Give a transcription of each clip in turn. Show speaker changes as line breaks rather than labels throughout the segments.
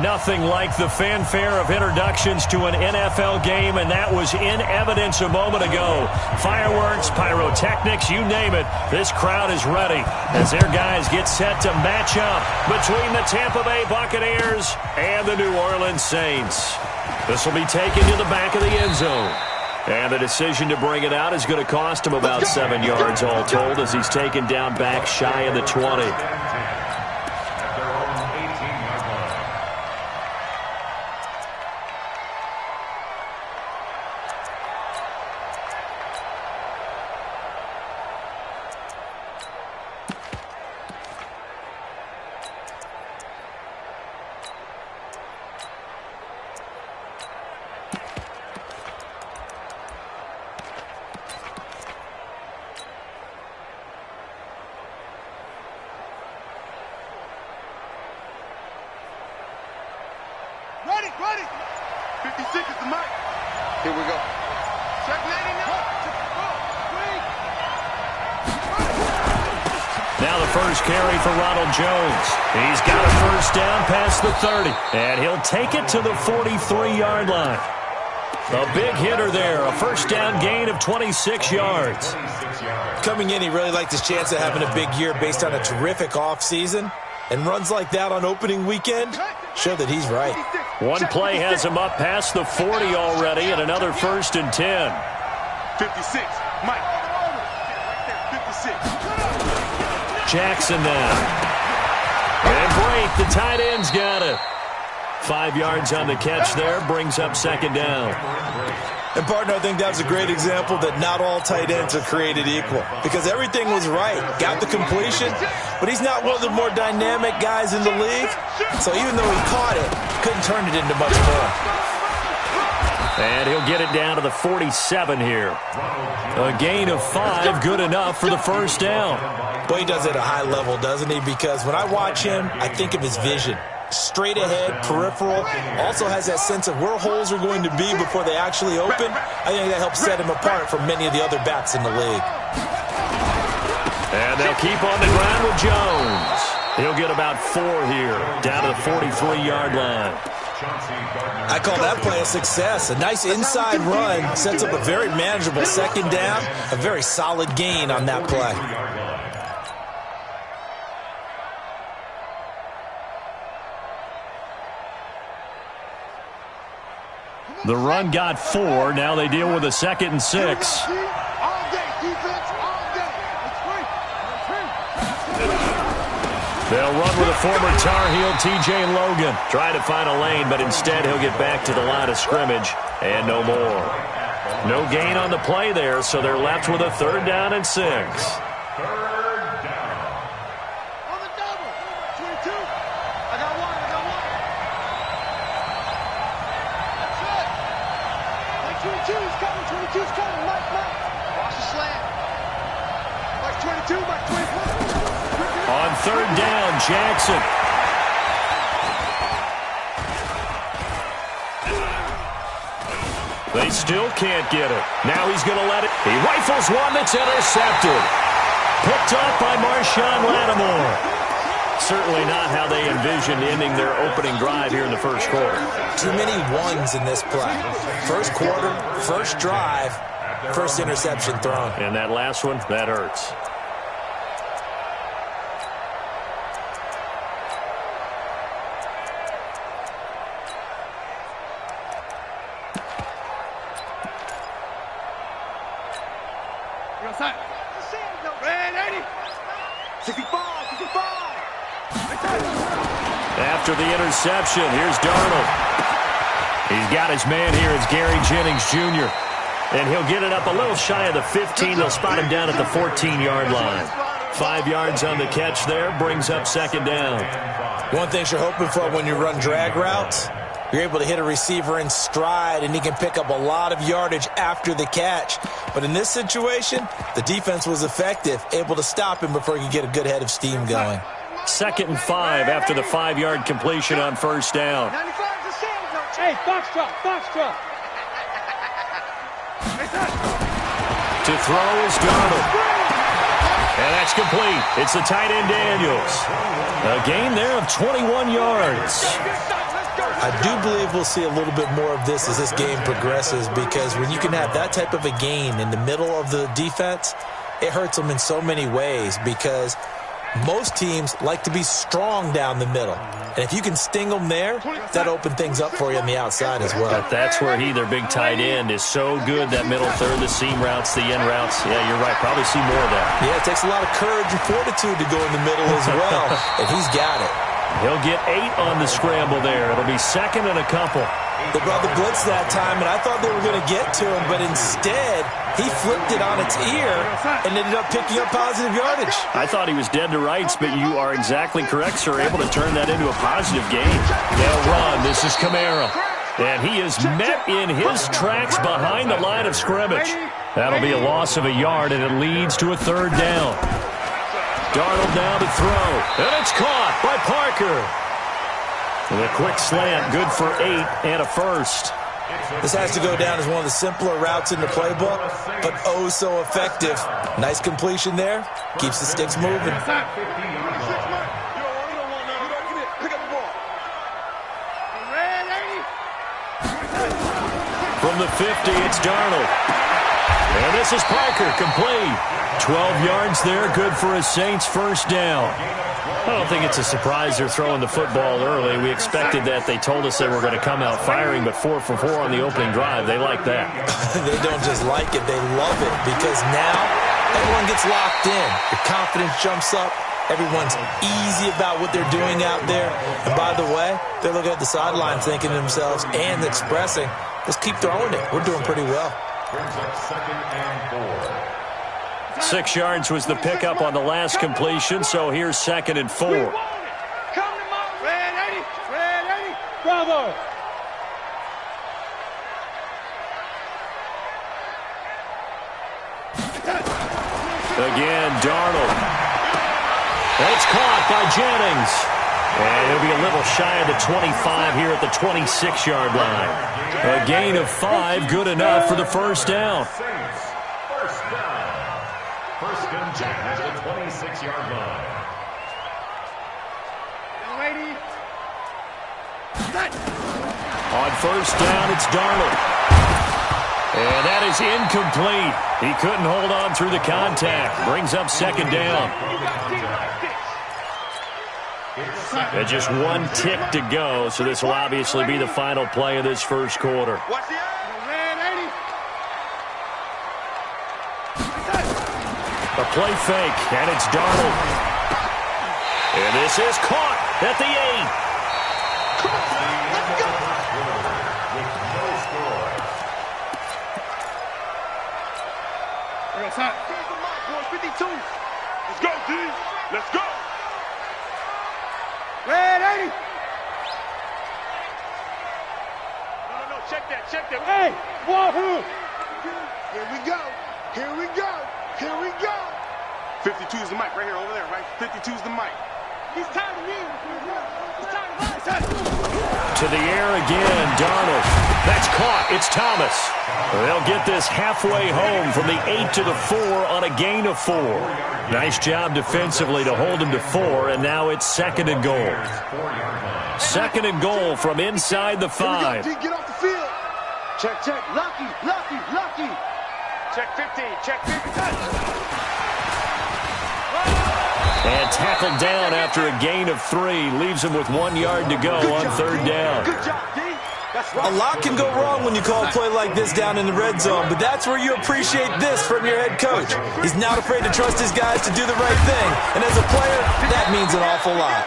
Nothing like the fanfare of introductions to an NFL game, and that was in evidence a moment ago. Fireworks, pyrotechnics, you name it. This crowd is ready as their guys get set to match up between the Tampa Bay Buccaneers and the New Orleans Saints. This will be taken to the back of the end zone. And the decision to bring it out is going to cost him about 7 yards all told as he's taken down back shy of the 20.
Ready. 56 is the mic. Here we go. Check 99.
Now the first carry for Ronald Jones. He's got a first down past the 30. And he'll take it to the 43-yard line. A big hitter there. A first down gain of 26 yards.
Coming in, he really liked his chance of having a big year based on a terrific offseason. And runs like that on opening weekend show that he's right.
One play has him up past the 40 already, and another first and 10.
56, Mike. 56.
Jackson now. And great, the tight end's got it. 5 yards on the catch there, brings up second down.
And, partner, I think that was a great example that not all tight ends are created equal. Because everything was right. Got the completion, but he's not one of the more dynamic guys in the league. So even though he caught it, couldn't turn it into much more.
And he'll get it down to the 47 here. A gain of 5, good enough for the first down.
Boy, he does it at a high level, doesn't he? Because when I watch him, I think of his vision. Straight ahead, peripheral, also has that sense of where holes are going to be before they actually open. I think that helps set him apart from many of the other backs in the league.
And they'll keep on the ground with Jones. He'll get about 4 here, down to the 43-yard line.
I call that play a success. A nice inside run sets up a very manageable second down, a very solid gain on that play.
The run got 4. Now they deal with a 2nd and 6. They'll run with a former Tar Heel, T.J. Logan. Trying to find a lane, but instead he'll get back to the line of scrimmage and no more. No gain on the play there, so they're left with a 3rd down and 6. On 3rd down, Jackson. They still can't get it. Now he's going to let it. He rifles one that's intercepted. Picked up by Marshawn Lattimore. Certainly not how they envisioned ending their opening drive here in the first quarter.
Too many ones in this play. First quarter, first drive, first interception thrown.
And that last one, that hurts. After the interception, here's Darnold. He's got his man here. It's Gary Jennings Jr. And he'll get it up a little shy of the 15. They'll spot him down at the 14-yard line. 5 yards on the catch there, brings up second down.
One thing you're hoping for when you run drag routes, you're able to hit a receiver in stride, and he can pick up a lot of yardage after the catch. But in this situation, the defense was effective, able to stop him before he could get a good head of steam going.
2nd and 5 after the 5-yard completion on first down.
Hey, Foxtrot.
To throw is Darnold. And that's complete. It's the tight end Daniels. A gain there of 21 yards.
I do believe we'll see a little bit more of this as this game progresses, because when you can have that type of a gain in the middle of the defense, it hurts them in so many ways, because most teams like to be strong down the middle. And if you can sting them there, that opens things up for you on the outside as well.
But that's where their big tight end, is so good, that middle third, the seam routes, the in routes. Yeah, you're right. Probably see more of that.
Yeah, it takes a lot of courage and fortitude to go in the middle as well, and he's got it.
He'll get 8 on the scramble there. It'll be second and a couple.
They brought the blitz that time, and I thought they were going to get to him, but instead, he flipped it on its ear and ended up picking up positive yardage.
I thought he was dead to rights, but you are exactly correct, sir. Able to turn that into a positive gain. They'll run. This is Kamara. And he is met in his tracks behind the line of scrimmage. That'll be a loss of a yard, and it leads to a third down. Darnold now to throw. And it's caught by Parker. And a quick slant, good for 8 and a first.
This has to go down as one of the simpler routes in the playbook, but oh so effective. Nice completion there. Keeps the sticks moving.
From the 50, it's Darnold. And this is Parker, complete. 12 yards there, good for a Saints first down. I don't think it's a surprise they're throwing the football early. We expected that. They told us they were going to come out firing, but 4 for 4 on the opening drive. They like that.
They don't just like it, they love it, because now everyone gets locked in. Your confidence jumps up. Everyone's easy about what they're doing out there. And by the way, they're looking at the sideline thinking to themselves and expressing, let's keep throwing it. We're doing pretty well.
6 yards was the pickup on the last completion, so here's 2nd and 4.
Come to my Red 80. Bravo.
Again, Darnold. It's caught by Jennings. And he'll be a little shy of the 25 here at the 26-yard line. A gain of 5, good enough for the first down.
First and 10 at the 26-yard line.
On first down, it's Darnold. And that is incomplete. He couldn't hold on through the contact. Brings up 2nd down. And just 1 tick to go, so this will obviously be the final play of this first quarter. A play fake, and it's Darnold. And this is caught at the 8.
Let's go, D. Let's go.
Red 80.
No, check that.
Hey, wahoo.
Here we go. 52 is the mic right here, over there, right? 52 is the mic.
He's tired of me. He's tired of us.
To the air again, Darnold. That's caught. It's Thomas. They'll get this halfway home from the 8 to the 4 on a gain of 4. Nice job defensively to hold him to 4, and now it's 2nd and goal. 2nd and goal from inside the 5.
Get off the field. Check. Lucky. Check 15.
And tackled down after a gain of 3. Leaves him with 1 yard to go on 3rd down.
Good job, D.
A lot can go wrong when you call a play like this down in the red zone, but that's where you appreciate this from your head coach. He's not afraid to trust his guys to do the right thing, and as a player, that means an awful lot.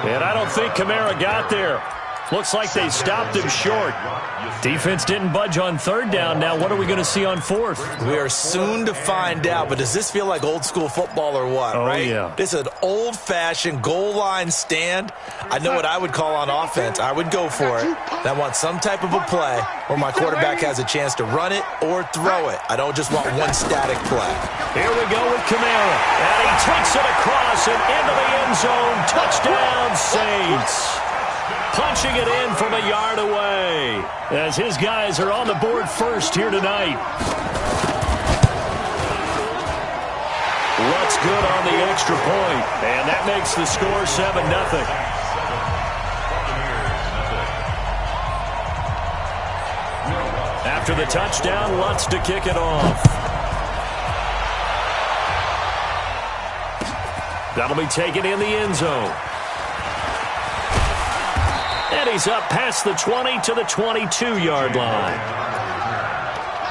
And I don't think Kamara got there. Looks like they stopped him short. Defense didn't budge on 3rd down. Now what are we going to see on 4th?
We are soon to find out, but does this feel like old school football or what, right?
Yeah.
This is an old-fashioned goal line stand. I know what I would call on offense. I would go for it. And I want some type of a play where my quarterback has a chance to run it or throw it. I don't just want one static play.
Here we go with Kamara. And he takes it across and into the end zone. Touchdown, Saints. Punching it in from a yard away as his guys are on the board first here tonight. What's good on the extra point? And that makes the score 7-0. After the touchdown, Lutz to kick it off. That'll be taken in the end zone. And he's up past the 20 to the 22-yard line.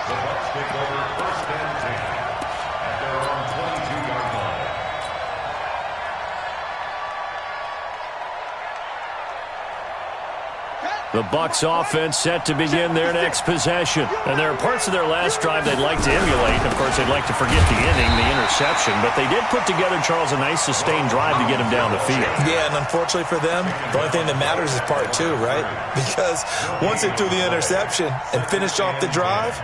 The Bucs take over 1st and 10 at their own 22-yard line.
The Bucs offense set to begin their next possession. And there are parts of their last drive they'd like to emulate. Of course, they'd like to forget the ending, the interception. But they did put together, Charles, a nice sustained drive to get him down the field.
Yeah, and unfortunately for them, the only thing that matters is part 2, right? Because once they threw the interception and finished off the drive,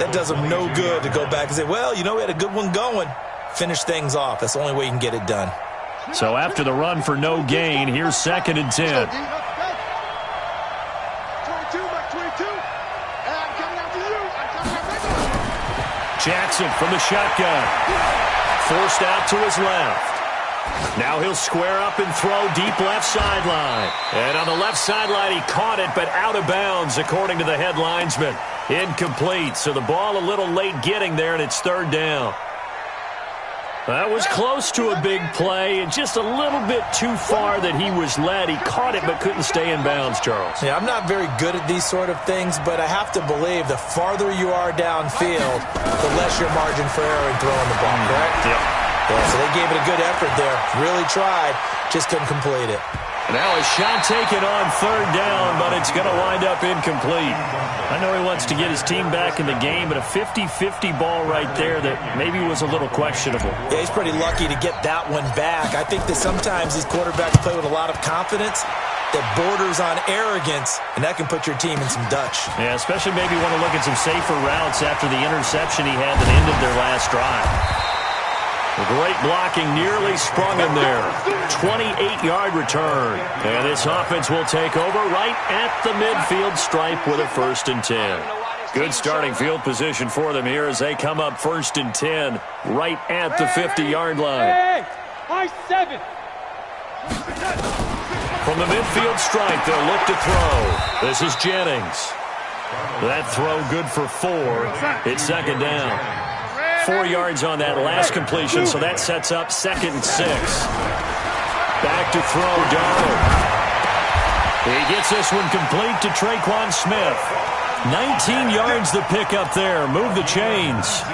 that does them no good to go back and say, well, you know, we had a good one going. Finish things off. That's the only way you can get it done.
So after the run for no gain, here's 2nd and 10. Jackson from the shotgun. Forced out to his left. Now he'll square up and throw deep left sideline. And on the left sideline, he caught it, but out of bounds, according to the head linesman. Incomplete, so the ball a little late getting there, and it's 3rd down. That was close to a big play, and just a little bit too far that he was led. He caught it but couldn't stay in bounds, Charles.
Yeah, I'm not very good at these sort of things, but I have to believe the farther you are downfield, the less your margin for error in throwing the ball, correct? Yeah, so they gave it a good effort there. Really tried, just couldn't complete it.
Now a shot taken on 3rd down, but it's going to wind up incomplete. I know he wants to get his team back in the game, but a 50-50 ball right there that maybe was a little questionable.
Yeah, he's pretty lucky to get that one back. I think that sometimes these quarterbacks play with a lot of confidence that borders on arrogance, and that can put your team in some Dutch.
Yeah, especially maybe want to look at some safer routes after the interception he had that ended their last drive. The great blocking nearly sprung him there. 28-yard return. And this offense will take over right at the midfield stripe with a 1st and 10. Good starting field position for them here as they come up 1st and 10 right at the 50-yard line.
Hey, high 7.
From the midfield stripe, they'll look to throw. This is Jennings. That throw good for 4. It's 2nd down. 4 yards on that last completion, so that sets up 2nd and 6. Back to throw, Darnold. He gets this one complete to Traquan Smith. 19 yards the pick up there. Move the chains.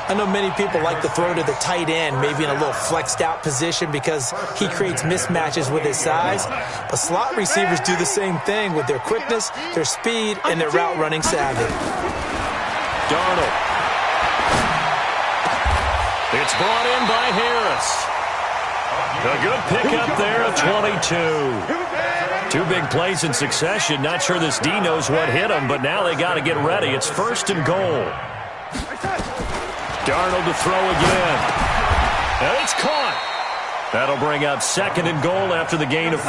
I know many people like to throw to the tight end, maybe in a little flexed out position because he creates mismatches with his size. But slot receivers do the same thing with their quickness, their speed, and their route running savvy.
Darnold. It's brought in by Harris. A good pickup there at 22. 2 big plays in succession. Not sure this D knows what hit him, but now they got to get ready. It's 1st and goal. Darnold to throw again. And it's caught. That'll bring up 2nd and goal after the gain of 5.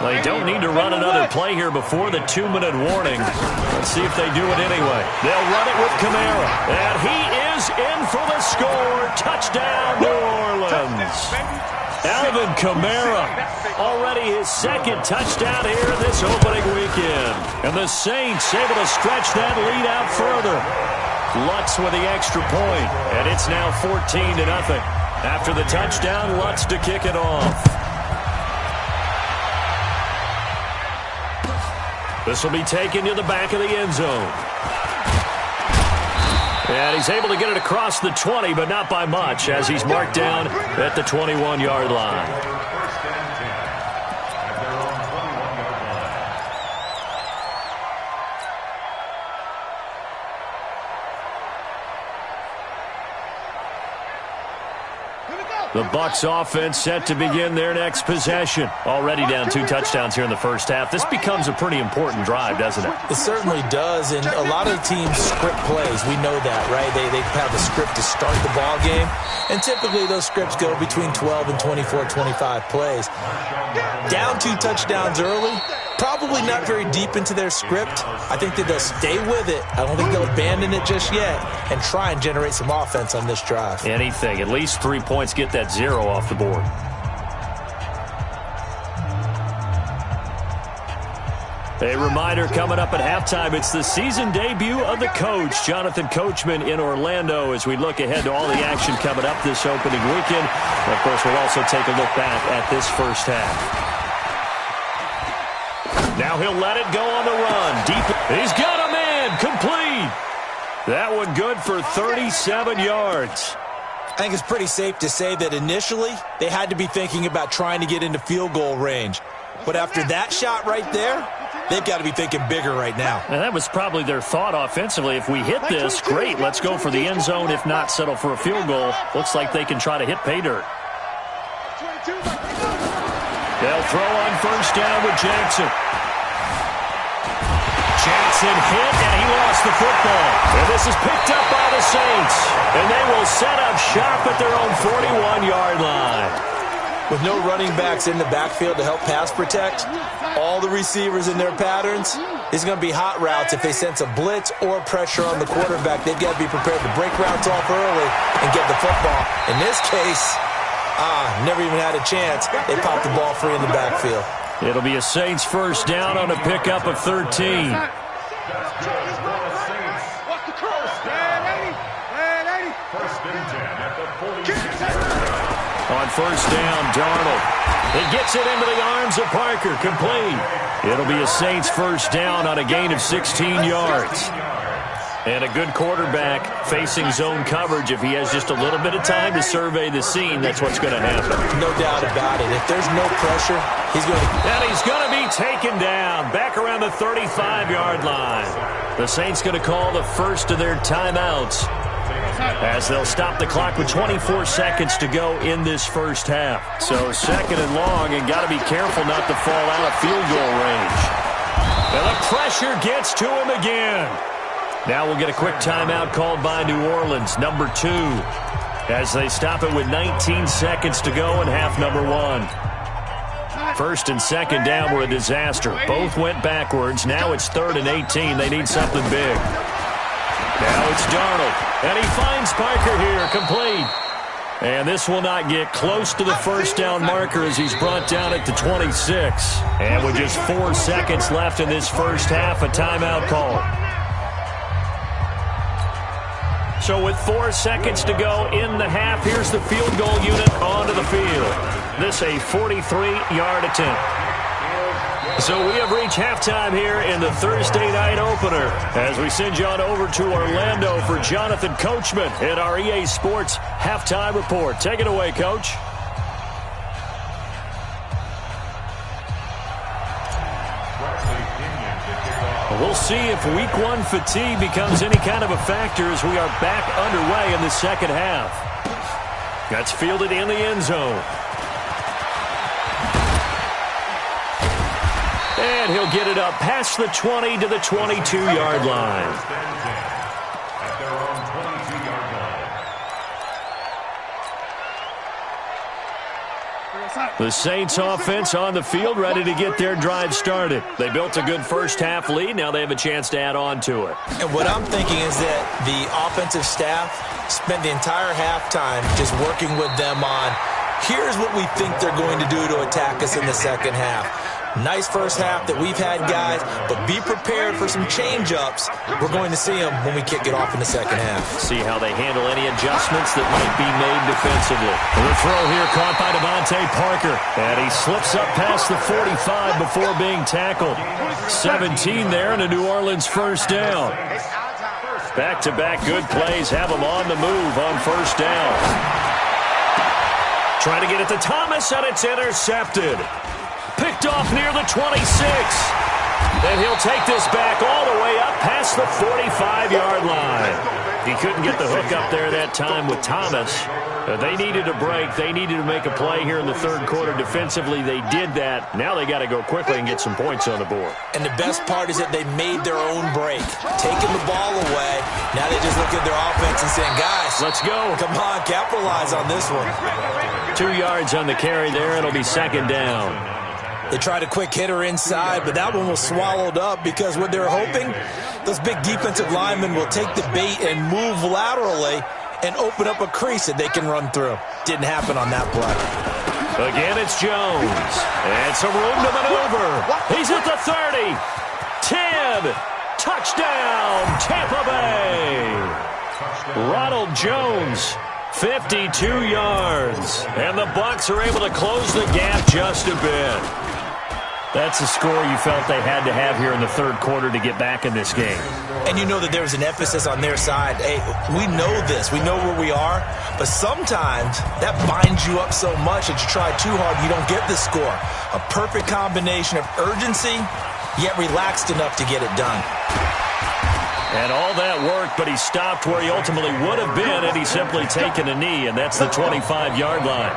They don't need to run another play here before the 2-minute warning. Let's see if they do it anyway. They'll run it with Kamara. And he is in for the score. Touchdown, New Orleans. Alvin Kamara, already his 2nd touchdown here this opening weekend. And the Saints able to stretch that lead out further. Lutz with the extra point, and it's now 14-0. After the touchdown, Lutz to kick it off. This will be taken to the back of the end zone. And he's able to get it across the 20, but not by much, as he's marked down at the 21-yard line. The Bucs offense set to begin their next possession. Already down 2 touchdowns here in the first half. This becomes a pretty important drive, doesn't it?
It certainly does, and a lot of teams script plays. We know that, right? They have a script to start the ball game, and typically those scripts go between 12 and 24, 25 plays. Down 2 touchdowns early, probably not very deep into their script. I think that they'll stay with it. I don't think they'll abandon it just yet and try and generate some offense on this drive.
Anything. At least 3 points, get that 0 off the board. A reminder coming up at halftime, it's the season debut of the coach, Jonathan Coachman in Orlando, as we look ahead to all the action coming up this opening weekend. And of course, we'll also take a look back at this first half. Now he'll let it go on the run. Deep. He's got a man. Complete. That one good for 37 yards.
I think it's pretty safe to say that initially they had to be thinking about trying to get into field goal range. But after that shot right there, they've got to be thinking bigger right now.
And that was probably their thought offensively. If we hit this, great. Let's go for the end zone. If not, settle for a field goal. Looks like they can try to hit pay dirt. They'll throw on first down with Jackson. Jackson hit, and he lost the football. And this is picked up by the Saints. And they will set up shop at their own 41-yard line.
With no running backs in the backfield to help pass protect, all the receivers in their patterns, it's going to be hot routes. If they sense a blitz or pressure on the quarterback, they've got to be prepared to break routes off early and get the football. In this case, never even had a chance. They popped the ball free in the backfield.
It'll be a Saints first down on a pickup of 13. On first down, Darnold. He gets it into the arms of Parker. Complete. It'll be a Saints first down on a gain of 16 yards. And a good quarterback facing zone coverage. If he has just a little bit of time to survey the scene, that's what's going to happen.
No doubt about it. If there's no pressure, he's going to...
And he's going to be taken down back around the 35-yard line. The Saints going to call the first of their timeouts, as they'll stop the clock with 24 seconds to go in this first half. So second and long, and got to be careful not to fall out of field goal range. And the pressure gets to him again. Now we'll get a quick timeout called by New Orleans, number 2, as they stop it with 19 seconds to go in half number 1. First and second down were a disaster. Both went backwards. Now it's 3rd and 18. They need something big. Now it's Darnold, and he finds Parker here, complete. And this will not get close to the first down marker as he's brought down at the 26. And with just 4 seconds left in this first half, a timeout call. So with 4 seconds to go in the half, here's the field goal unit onto the field. This a 43-yard attempt. So we have reached halftime here in the Thursday night opener as we send you on over to Orlando for Jonathan Coachman in our EA Sports Halftime Report. Take it away, Coach. We'll see if Week 1 fatigue becomes any kind of a factor as we are back underway in the second half. That's fielded in the end zone. And he'll get it up past the 20 to the 22-yard line. The Saints offense on the field, ready to get their drive started. They built a good first half lead. Now they have a chance to add on to it.
And what I'm thinking is that the offensive staff spent the entire halftime just working with them on, here's what we think they're going to do to attack us in the second half. Nice first half that we've had, guys, but be prepared for some change-ups. We're going to see them when we kick it off in the second half.
See how they handle any adjustments that might be made defensively. The throw here caught by Devontae Parker, and he slips up past the 45 before being tackled. 17 there and a New Orleans first down. Back-to-back good plays have them on the move on first down. Trying to get it to Thomas, and it's intercepted. Picked off near the 26. And he'll take this back all the way up past the 45-yard line. He couldn't get the hook up there that time with Thomas. They needed a break. They needed to make a play here in the third quarter defensively. They did that. Now they got to go quickly and get some points on the board.
And the best part is that they made their own break, taking the ball away. Now they just look at their offense and saying, guys,
let's go.
Come on, capitalize on this one.
2 yards on the carry there. It'll be second down.
They tried a quick hitter inside, but that one was swallowed up because what they're hoping, those big defensive linemen will take the bait and move laterally and open up a crease that they can run through. Didn't happen on that play.
Again, it's Jones. And some room to maneuver. He's at the 30. 10. Touchdown, Tampa Bay. Ronald Jones, 52 yards. And the Bucs are able to close the gap just a bit. That's a score you felt they had to have here in the third quarter to get back in this game.
And you know that there was an emphasis on their side. Hey, we know this. We know where we are. But sometimes that binds you up so much that you try too hard, you don't get the score. A perfect combination of urgency, yet relaxed enough to get it done.
And all that worked, but he stopped where he ultimately would have been had he simply taken a knee, and that's the 25-yard line.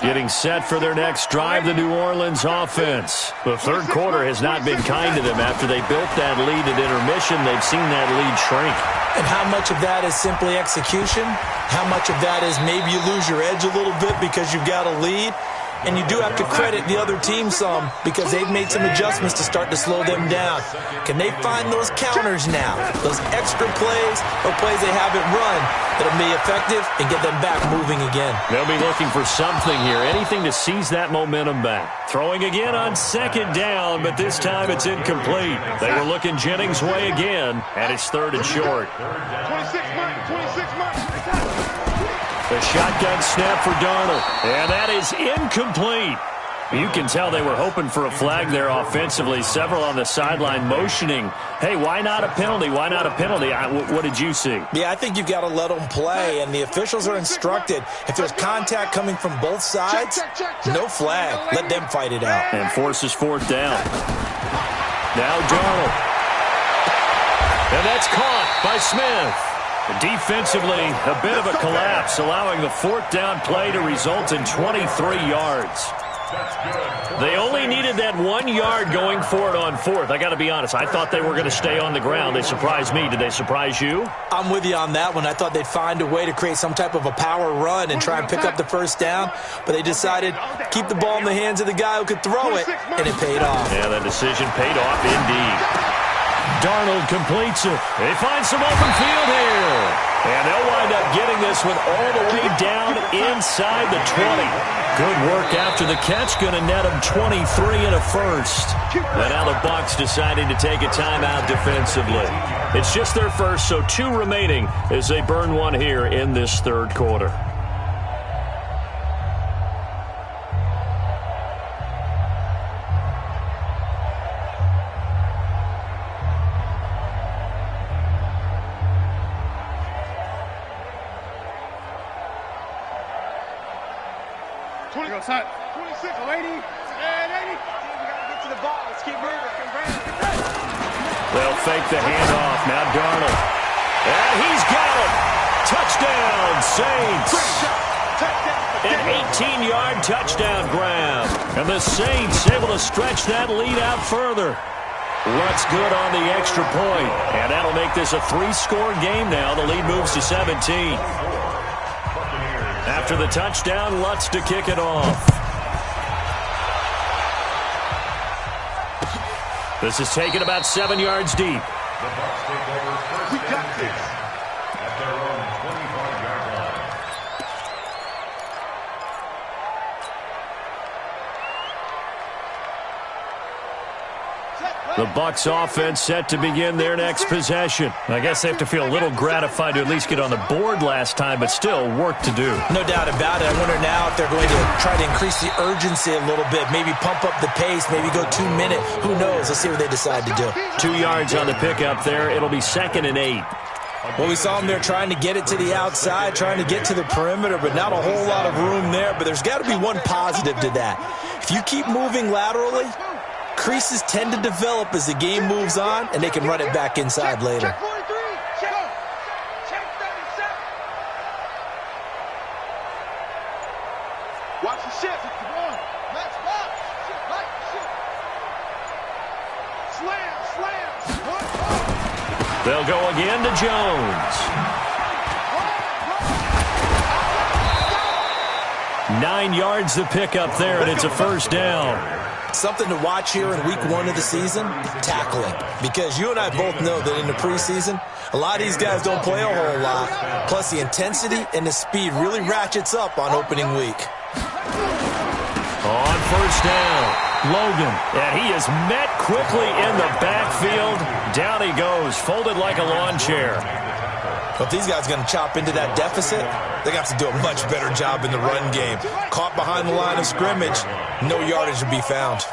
Getting set for their next drive, the New Orleans offense. The third quarter has not been kind to them. After they built that lead at intermission, they've seen that lead shrink.
And how much of that is simply execution? How much of that is maybe you lose your edge a little bit because you've got a lead? And you do have to credit the other team some because they've made some adjustments to start to slow them down. Can they find those counters now, those extra plays or plays they haven't run that'll be effective and get them back moving again?
They'll be looking for something here, anything to seize that momentum back. Throwing again on second down, but this time it's incomplete. They were looking Jennings' way again, and it's third and short.
26 months.
The shotgun snap for Darnold, and that is incomplete. You can tell they were hoping for a flag there offensively. Several on the sideline motioning, hey, why not a penalty? Why not a penalty? What did you see?
Yeah, I think you've got to let them play, and the officials are instructed. If there's contact coming from both sides, no flag. Let them fight it out.
And forces fourth down. Now Darnold. And that's caught by Smith. Defensively, a bit of a collapse, allowing the fourth down play to result in 23 yards. They only needed that 1 yard going for it on fourth. I got to be honest, I thought they were going to stay on the ground. They surprised me. Did they surprise you?
I'm with you on that one. I thought they'd find a way to create some type of a power run and try and pick up the first down, but they decided to keep the ball in the hands of the guy who could throw it, and it paid off.
Yeah, that decision paid off indeed. Darnold completes it. They find some open field here. And they'll wind up getting this one all the way down inside the 20. Good work after the catch. Going to net them 23 and a first. And now the Bucs deciding to take a timeout defensively. It's just their first, so 2 remaining as they burn one here in this third quarter.
Outside. 26, 80. And 80. We gotta get to the ball. Let's keep moving.
They'll fake the handoff. Now Darnold. And he's got it. Touchdown, Saints. An 18-yard touchdown grab. And the Saints able to stretch that lead out further. Lutz good on the extra point. And that'll make this a 3-score game now. The lead moves to 17. After the touchdown, Lutz to kick it off. This is taken about 7 yards deep.
The Bucs take over first and 6 at their own 25-yard line.
The Bucs offense set to begin their next possession. I guess they have to feel a little gratified to at least get on the board last time, but still work to do.
No doubt about it. I wonder now if they're going to try to increase the urgency a little bit, maybe pump up the pace, maybe go 2 minutes. Who knows? Let's see what they decide to do.
2 yards on the pickup there. It'll be 2nd and 8.
Well, we saw them there trying to get it to the outside, trying to get to the perimeter, but not a whole lot of room there. But there's got to be one positive to that. If you keep moving laterally, creases tend to develop as the game moves on, and they can run it back inside later.
Check 43. Check 37.
Watch the shift.
Let's box. Right, shoot. Slam.
They'll go again to Jones. 9 yards the pickup there, and it's a first down.
Something to watch here in week 1 of the season, tackling. Because you and I both know that in the preseason, a lot of these guys don't play a whole lot. Plus, the intensity and the speed really ratchets up on opening week.
On first down. Logan. And he is met quickly in the backfield. Down he goes, folded like a lawn chair.
But if these guys are going to chop into that deficit, they're going to have to do a much better job in the run game. Caught behind the line of scrimmage, no yardage to be found.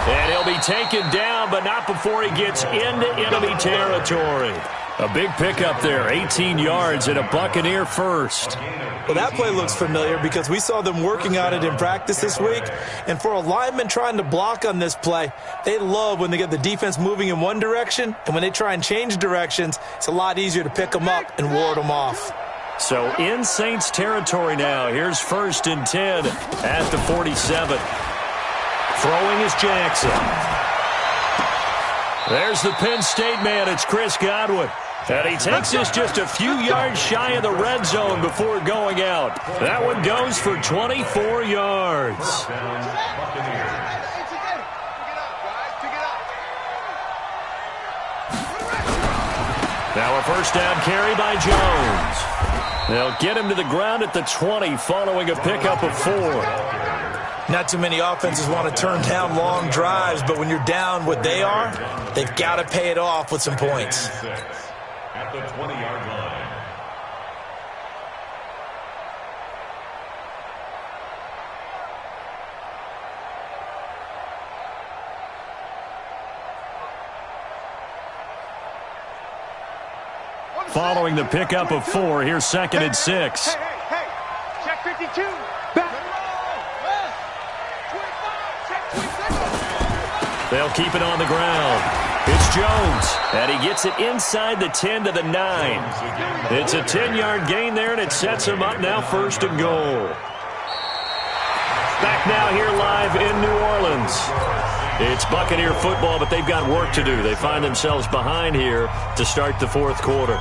And he'll be taken down, but not before he gets into enemy territory. A big pickup there, 18 yards and a Buccaneer first.
Well, that play looks familiar because we saw them working on it in practice this week. And for a lineman trying to block on this play, they love when they get the defense moving in one direction. And when they try and change directions, it's a lot easier to pick them up and ward them off.
So in Saints territory now. Here's 1st and 10 at the 47. Throwing is Jackson. There's the Penn State man. It's Chris Godwin. And he takes us just a few yards shy of the red zone before going out. That one goes for 24 yards. Now a first down carry by Jones. They'll get him to the ground at the 20 following a pickup of 4.
Not too many offenses want to turn down long drives, but when you're down what they are, they've got to pay it off with some points.
At the 20-yard line.
Following the pickup of 4, here's 2nd and 6.
Hey, check 52. Back.
They'll keep it on the ground. It's Jones, and he gets it inside the 10 to the 9. It's a 10-yard gain there, and it sets him up now 1st and goal. Back now here live in New Orleans. It's Buccaneer football, but they've got work to do. They find themselves behind here to start the 4th quarter.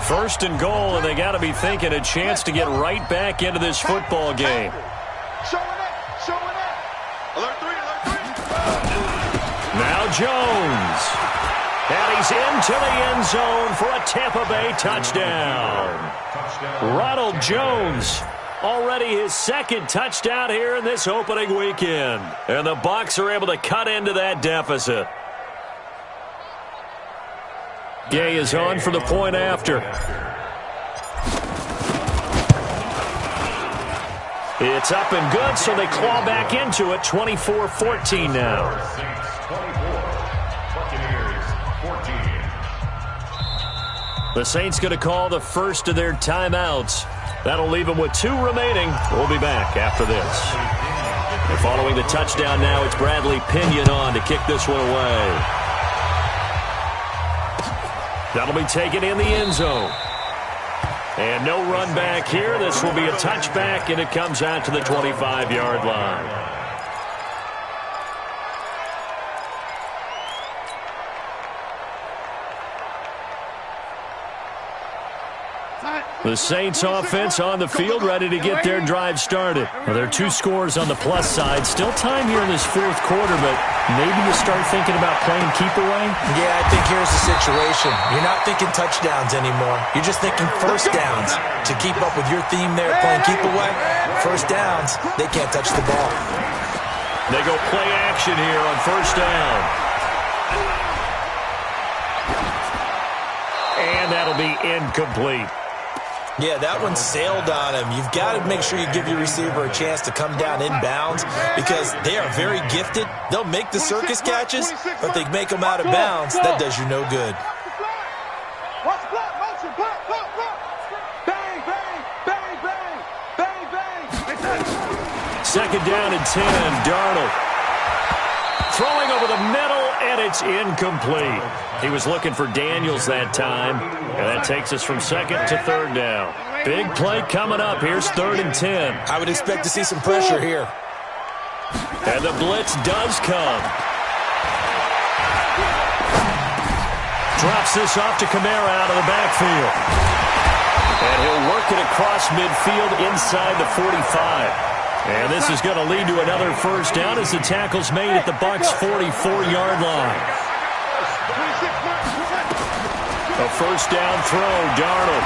First and goal, and they got to be thinking a chance to get right back into this football game.
Showing it. Alert 3.
Now Jones. And he's into the end zone for a Tampa Bay touchdown. Ronald Jones, already his 2nd touchdown here in this opening weekend. And the Bucs are able to cut into that deficit. Gay is on for the point after. It's up and good, so they claw back into it. 24-14 now. The Saints going to call the first of their timeouts. That'll leave them with 2 remaining. We'll be back after this. And following the touchdown now, it's Bradley Pinion on to kick this one away. That'll be taken in the end zone. And no run back here. This will be a touchback, and it comes out to the 25-yard line. The Saints offense on the field, ready to get their drive started. Well, there are 2 scores on the plus side. Still time here in this 4th quarter, but maybe you start thinking about playing keep away?
Yeah, I think here's the situation. You're not thinking touchdowns anymore. You're just thinking first downs. To keep up with your theme there, playing keep away, first downs, they can't touch the ball.
They go play action here on first down. And that'll be incomplete.
Yeah, that one sailed on him. You've got to make sure you give your receiver a chance to come down inbounds because they are very gifted. They'll make the circus catches, but they make them out of bounds. That does you no good.
Watch the block, motion, block. Bang, bang, bang, bang, bang, bang. 2nd
down and 10, Darnold. Throwing over the middle, and it's incomplete. He was looking for Daniels that time, and that takes us from 2nd to 3rd down. Big play coming up. Here's 3rd and 10.
I would expect to see some pressure here.
And the blitz does come. Drops this off to Kamara out of the backfield. And he'll work it across midfield inside the 45. And this is going to lead to another first down as the tackle's made at the Bucs' 44-yard line. A first down throw, Darnold.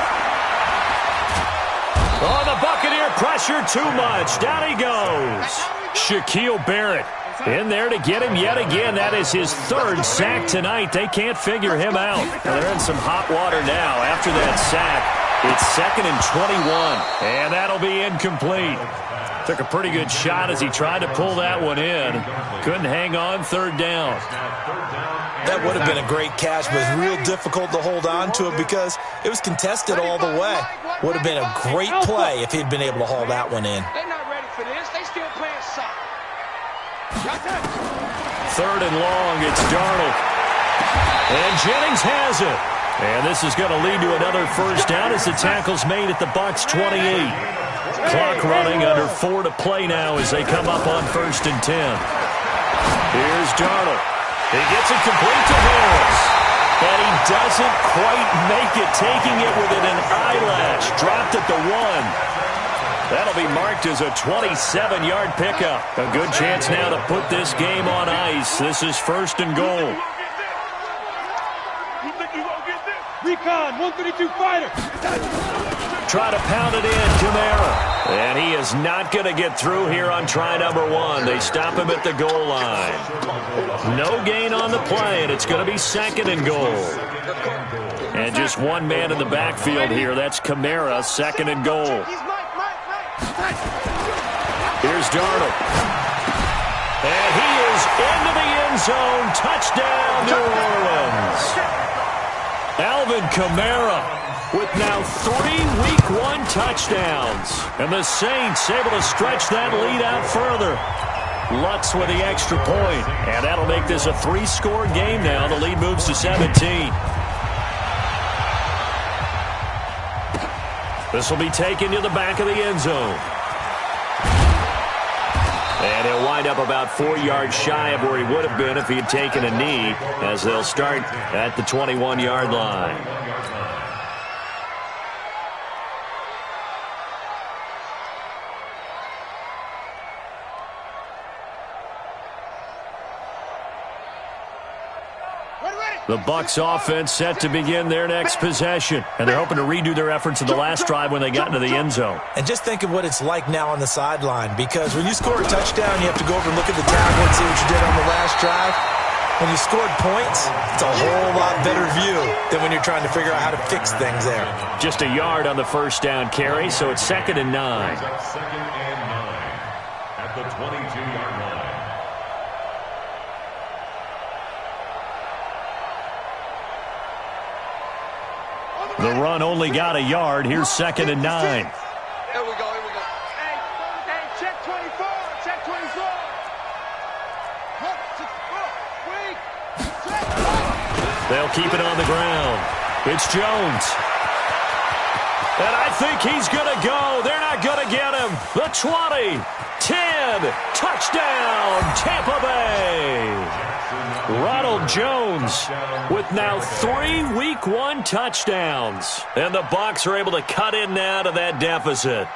Oh, the Buccaneer pressure too much. Down he goes. Shaquille Barrett in there to get him yet again. That is his third sack tonight. They can't figure him out. They're in some hot water now after that sack. It's 2nd and 21, and that'll be incomplete. Took a pretty good shot as he tried to pull that one in. Couldn't hang on, third down.
That would have been a great catch, but it's real difficult to hold on to it because it was contested all the way. Would have been a great play if he'd been able to haul that one in.
They're not ready for this. They still playing soft.
3rd and long, it's Darnold. And Jennings has it. And this is going to lead to another first down as the tackle's made at the Bucs' 28. Clock running, under 4 to play now as they come up on 1st and 10. Here's Darnold. He gets it complete to Harris. And he doesn't quite make it, taking it within an eyelash. Dropped at the 1. That'll be marked as a 27-yard pickup. A good chance now to put this game on ice. This is 1st and goal.
Recon, 132 fighter.
Try to pound it in, Kamara. And he is not going to get through here on try number 1. They stop him at the goal line. No gain on the play, and it's going to be 2nd and goal. And just one man in the backfield here. That's Kamara, 2nd and goal. Here's Darnold. And he is into the end zone. Touchdown, New Orleans. Alvin Kamara with now 3 Week 1 touchdowns. And the Saints able to stretch that lead out further. Lutz with the extra point. And that'll make this a 3-score game now. The lead moves to 17. This will be taken to the back of the end zone. And he'll wind up about 4 yards shy of where he would have been if he had taken a knee, as they'll start at the 21-yard line. The Bucs offense set to begin their next possession. And they're hoping to redo their efforts in the last drive when they got into the end zone.
And just think of what it's like now on the sideline, because when you score a touchdown, you have to go over and look at the tablet and see what you did on the last drive. When you scored points, it's a whole lot better view than when you're trying to figure out how to fix things there.
Just a yard on the first down carry, so it's 2nd and 9.
2nd and 9 at the 22-yard line.
The run only got a yard. Here's 2nd and 9.
Here we go, here we go.
Hey, check 24, check 24.
They'll keep it on the ground. It's Jones. And I think he's going to go. They're not going to get him. The 20, 10, touchdown, Tampa Bay. Ronald Jones with now 3 Week 1 touchdowns. And the Bucs are able to cut in now to that deficit.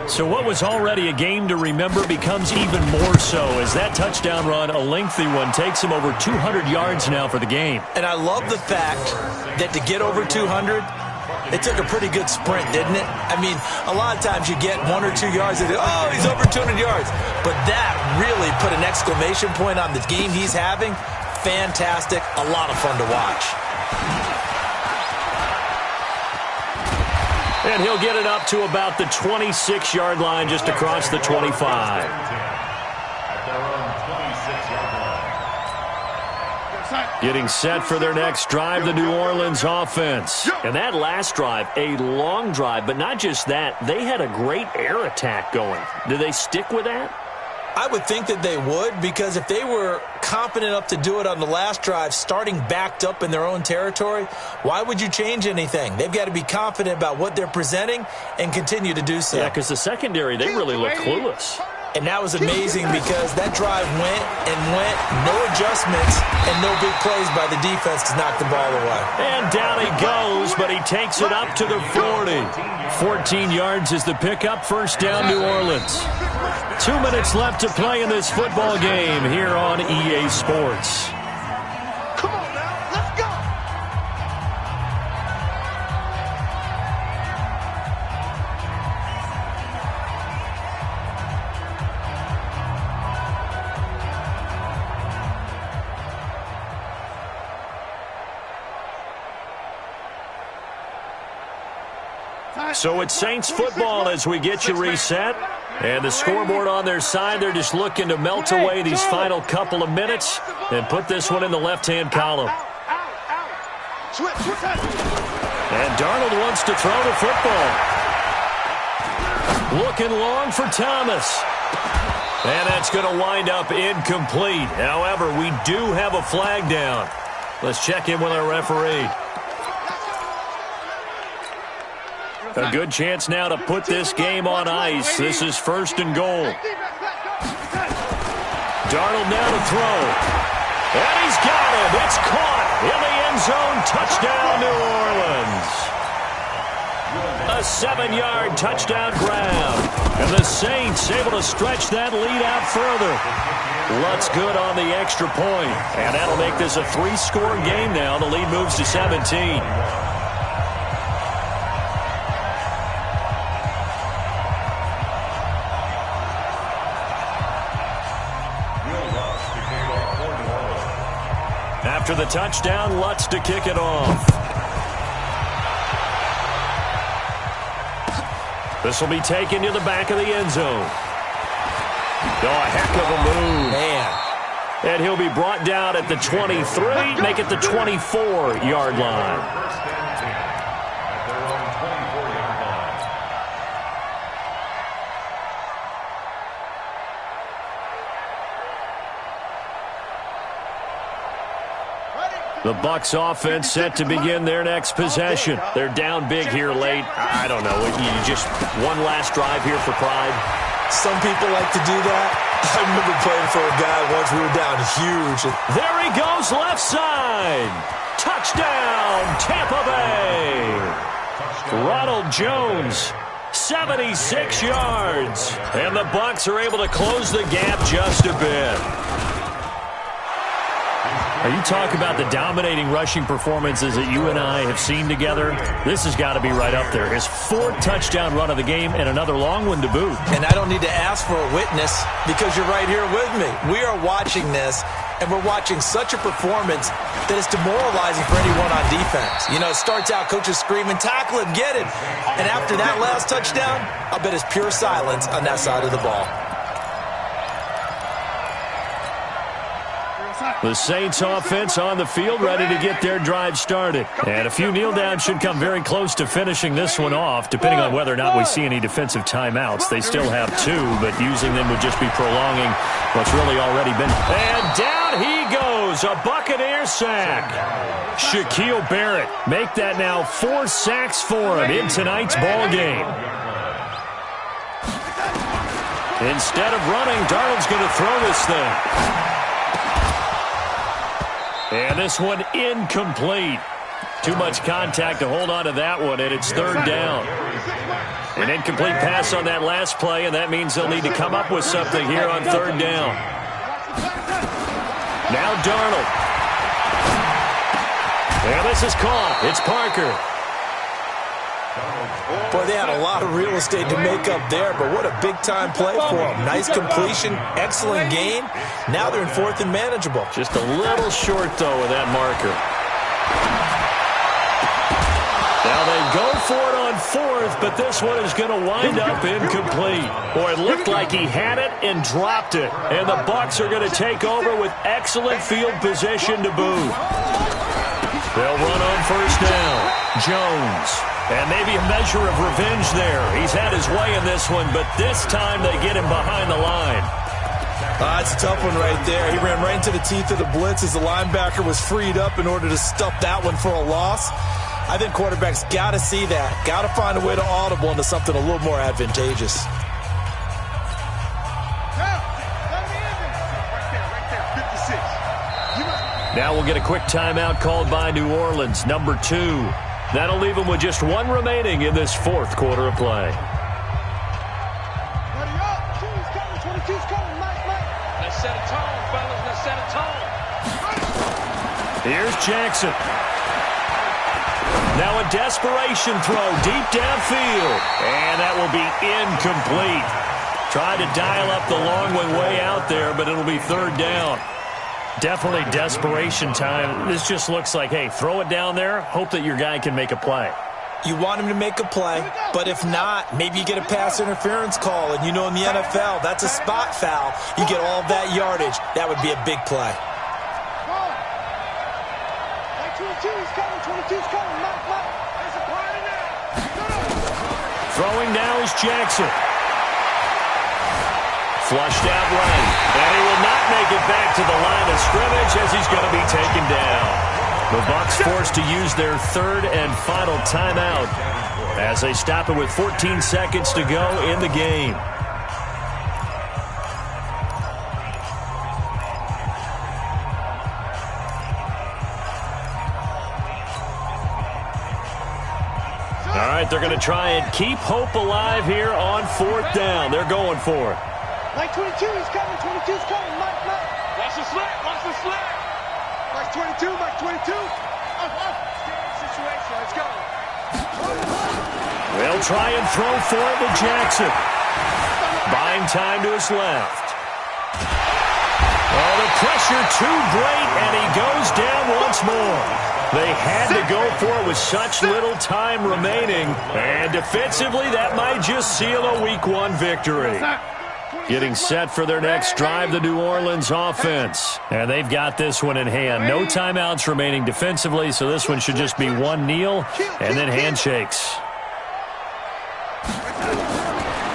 So what was already a game to remember becomes even more so as that touchdown run, a lengthy one, takes him over 200 yards now for the game.
And I love the fact that to get over 200, it took a pretty good sprint, didn't it? I mean, a lot of times you get 1 or 2 yards and oh, he's over 200 yards. But that really put an exclamation point on the game he's having. Fantastic. A lot of fun to watch.
And he'll get it up to about the 26-yard line, just across the 25. Getting set for their next drive, the New Orleans offense. And that last drive, a long drive, but not just that. They had a great air attack going. Do they stick with that?
I would think that they would, because if they were confident enough to do it on the last drive, starting backed up in their own territory, why would you change anything? They've got to be confident about what they're presenting and continue to do so.
Yeah, because the secondary, they really look clueless.
And that was amazing because that drive went and went, no adjustments, and no big plays by the defense to knock the ball away.
And down he goes, but he takes it up to the 40. 14 yards is the pickup, first down New Orleans. 2 minutes left to play in this football game here on EA Sports.
Come on now, let's go.
So it's Saints football as we get you reset. And the scoreboard on their side, they're just looking to melt away these final couple of minutes and put this one in the left-hand column. And Darnold wants to throw the football. Looking long for Thomas. And that's going to wind up incomplete. However, we do have a flag down. Let's check in with our referee. A good chance now to put this game on ice. This is first and goal. Darnold now to throw. And he's got it. It's caught in the end zone. Touchdown, New Orleans. A 7-yard touchdown grab. And the Saints able to stretch that lead out further. Lutz good on the extra point. And that'll make this a 3-score game now. The lead moves to 17. After the touchdown, Lutz to kick it off. This will be taken to the back of the end zone. Oh, a heck of a move.
Man.
And he'll be brought down at the 23, make it the 24-yard line.
First and 10 at their own 24-yard line.
The Bucs offense set to begin their next possession. They're down big here late. I don't know. You just one last drive here for pride.
Some people like to do that. I remember playing for a guy once. We were down huge.
There he goes, left side. Touchdown, Tampa Bay. Ronald Jones, 76 yards. And the Bucs are able to close the gap just a bit. You talk about the dominating rushing performances that you and I have seen together. This has got to be right up there. His 4th touchdown run of the game and another long one to boot.
And I don't need to ask for a witness because you're right here with me. We are watching this, and we're watching such a performance that it's demoralizing for anyone on defense. You know, it starts out, coaches screaming, tackle him, get him. And after that last touchdown, I'll bet it's pure silence on that side of the ball.
The Saints offense on the field, ready to get their drive started. And a few kneel downs should come very close to finishing this one off, depending on whether or not we see any defensive timeouts. They still have 2, but using them would just be prolonging what's really already been. And down he goes, a Buccaneer sack. Shaquille Barrett, make that now 4 sacks for him in tonight's ball game. Instead of running, Darnold's going to throw this thing. And this one incomplete. Too much contact to hold on to that one, and it's 3rd down. An incomplete pass on that last play, and that means they'll need to come up with something here on 3rd down. Now Darnold. And this is caught. It's Parker.
Boy, they had a lot of real estate to make up there, but what a big-time play for them. Nice completion, excellent game. Now they're in 4th and manageable.
Just a little short, though, with that marker. Now they go for it on 4th, but this one is going to wind up incomplete. Boy, it looked like he had it and dropped it. And the Bucs are going to take over with excellent field position to boot. They'll run on 1st down. Jones. And maybe a measure of revenge there. He's had his way in this one, but this time they get him behind the line.
It's a tough one right there. He ran right into the teeth of the blitz as the linebacker was freed up in order to stuff that one for a loss. I think quarterbacks got to see that. Got to find a way to audible into something a little more advantageous.
Now we'll get a quick timeout called by New Orleans, number 2. That'll leave them with just 1 remaining in this fourth quarter of play.
Ready up. 22's coming. 22's coming. Mike.
Let's set a tone, fellas. Let's set a tone.
Here's Jackson. Now a desperation throw deep downfield. And that will be incomplete. Tried to dial up the long one way out there, but it'll be third down. Definitely desperation time. This just looks like, hey, throw it down there, hope that your guy can make a play.
You want him to make a play, but if not, maybe you get a pass interference call, and you know in the NFL, that's a spot foul. You get all that yardage. That would be a big play.
Like 22's coming. 22's coming. Mike. There's a party now.
Throwing now is Jackson. Flushed out right. And he will not make it back to the line of scrimmage as he's going to be taken down. The Bucs forced to use their third and final timeout as they stop it with 14 seconds to go in the game. All right, they're going to try and keep hope alive here on fourth down. They're going for it.
Like 22's coming. 22's coming. Mike.
Watch the slip.
Like 22. Like 22.
Situation. Let's go.
They'll try and throw for it with Jackson. Buying time to his left. Oh, the pressure too great, and he goes down once more. They had to go for it with such little time remaining, and defensively, that might just seal a Week 1 victory. Getting set for their next drive, the New Orleans offense. And they've got this one in hand. No timeouts remaining defensively, so this one should just be one kneel and then handshakes.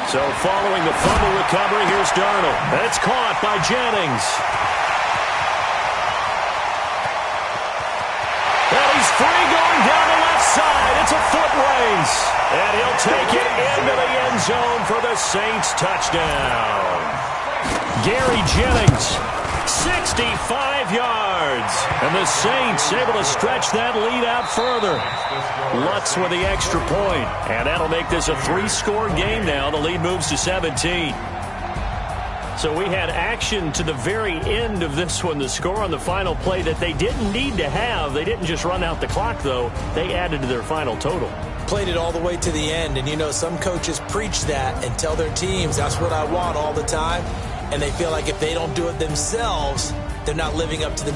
So following the fumble recovery, here's Darnold. It's caught by Jennings. And he's free going down the left side. It's a foot race. And he'll take it into the end zone for the Saints touchdown. Gary Jennings, 65 yards. And the Saints able to stretch that lead out further. Lutz with the extra point. And that'll make this a 3-score game now. The lead moves to 17. So we had action to the very end of this one. The score on the final play that they didn't need to have. They didn't just run out the clock, though. They added to their final total.
Played it all the way to the end, and you know some coaches preach that and tell their teams that's what I want all the time, and they feel like if they don't do it themselves, they're not living up to the